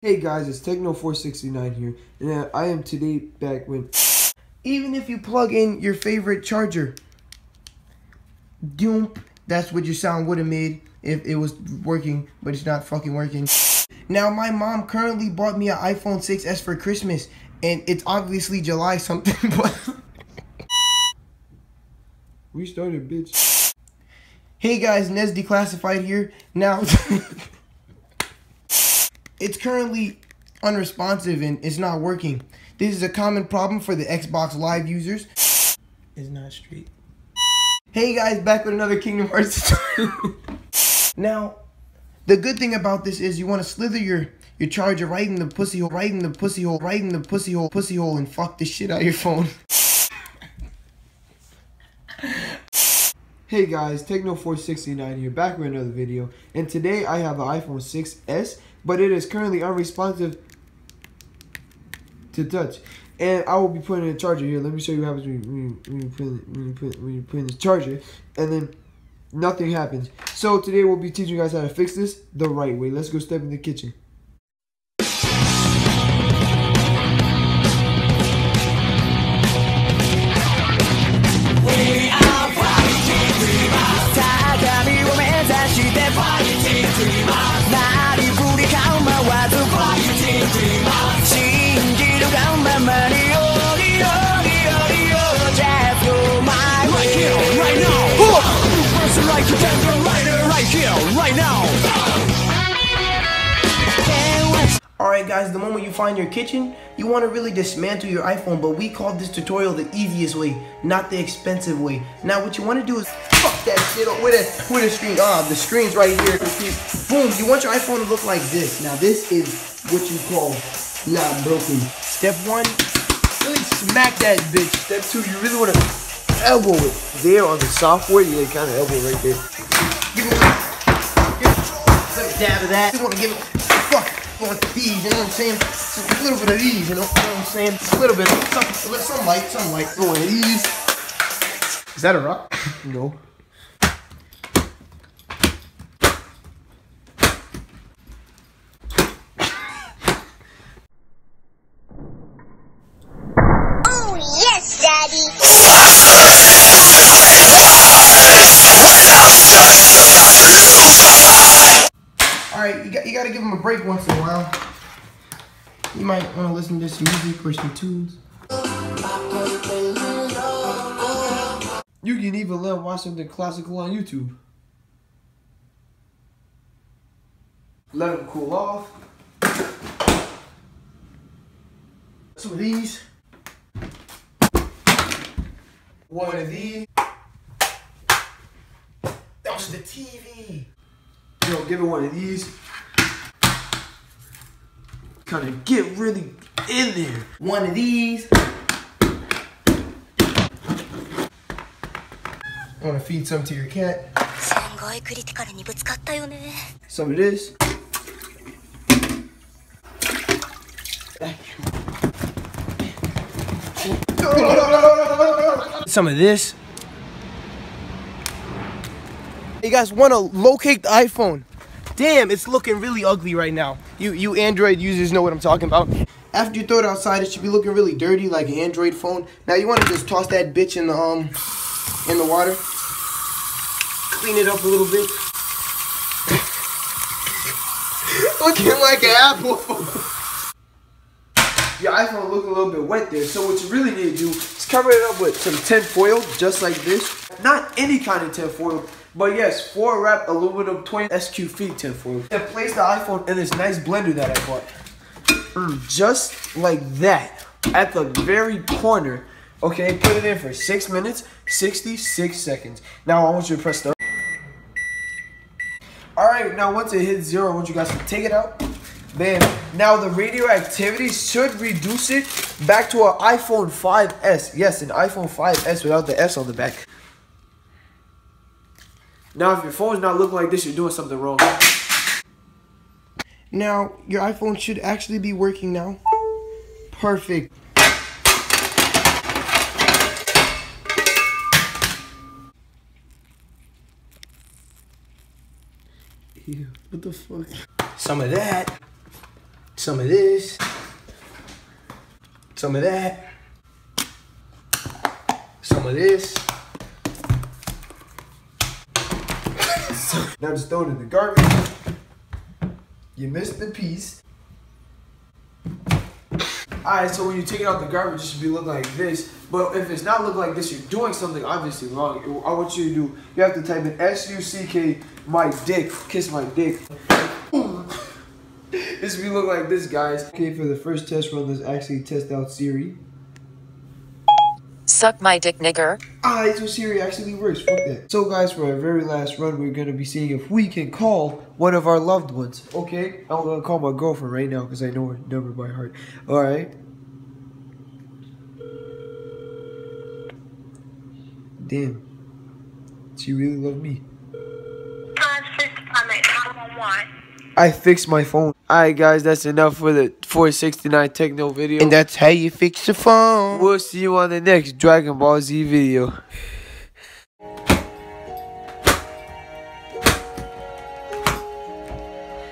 Hey guys, it's Techno469 here, and I am today back with even if you plug in your favorite charger, doom, that's what your sound would have made if it was working, but it's not fucking working. Now my mom currently bought me an iPhone 6s for Christmas, and it's obviously July something, but we started, bitch. Hey guys, Nez Declassified here. Now it's currently unresponsive and it's not working. This is a common problem for the Xbox Live users. It's not straight. Hey guys, back with another Kingdom Hearts tutorial. Now, the good thing about this is you want to slither your charger right in the pussy hole, pussy hole, and fuck the shit out of your phone. Hey guys, Techno469 here, back with another video, and today I have an iPhone 6s, but it is currently unresponsive to touch, and I will be putting in a charger here. Let me show you what happens when you put in the charger, and then nothing happens. So today we'll be teaching you guys how to fix this the right way. Let's go step in the kitchen. Alright guys, the moment you find your kitchen, you want to really dismantle your iPhone, but we call this tutorial the easiest way, not the expensive way. Now what you want to do is fuck that shit up with a screen. The screen's right here. Boom, you want your iPhone to look like this. Now this is what you call not broken. Step 1, really smack that bitch. Step 2, you really want to elbow it there on the software. Yeah, kind of elbow right there. Give me a dab of that. You want to give it fuck. Want these, you know what I'm saying? Just a little bit of these, you know what I'm saying? Just a little bit of some light. One of these. Is that a rock? No. Oh yes, Daddy. Alright, you gotta give them a break once in a while. You might want to listen to some music or some tunes. You can even let them watch something classical on YouTube. Let them cool off. Some of these. One of these. That was the TV. Yo, give it one of these. Kind of get really in there. One of these. I want to feed some to your cat. Some of this. Some of this. You guys want to locate the iPhone. Damn, it's looking really ugly right now. You Android users know what I'm talking about. After you throw it outside, it should be looking really dirty like an Android phone. Now you want to just toss that bitch in the water. Clean it up a little bit. Looking like an Apple phone. Your iPhone looking a little bit wet there. So what you really need to do is cover it up with some tin foil, just like this. Not any kind of tin foil. But yes, 4-wrap aluminum 20 SQ feet tin foil. And place the iPhone in this nice blender that I bought. Just like that. At the very corner. Okay, put it in for 6 minutes, 66 seconds. Now I want you to press start. Alright, now once it hits 0, I want you guys to take it out. Bam. Now the radioactivity should reduce it back to an iPhone 5s. Yes, an iPhone 5s without the S on the back. Now, if your phone's not looking like this, you're doing something wrong. Now, your iPhone should actually be working now. Perfect. Ew, what the fuck? Some of that. Some of this. Some of that. Some of this. Now just throw it in the garbage. You missed the piece. Alright, so when you take it out the garbage, it should be looking like this. But if it's not looking like this, you're doing something obviously wrong. I want you to do, you have to type in S-U-C-K, my dick, kiss my dick. This should be looking like this, guys. Okay, for the first test run, let's actually test out Siri. Suck my dick, nigger. Alright, so Siri actually works. Fuck that. So guys, for our very last run, we're gonna be seeing if we can call one of our loved ones. Okay? I'm gonna call my girlfriend right now because I know her number by heart. Alright. Damn. She really loved me. I fixed my phone. Alright guys, that's enough for the 469 techno video. And that's how you fix your phone. We'll see you on the next Dragon Ball Z video.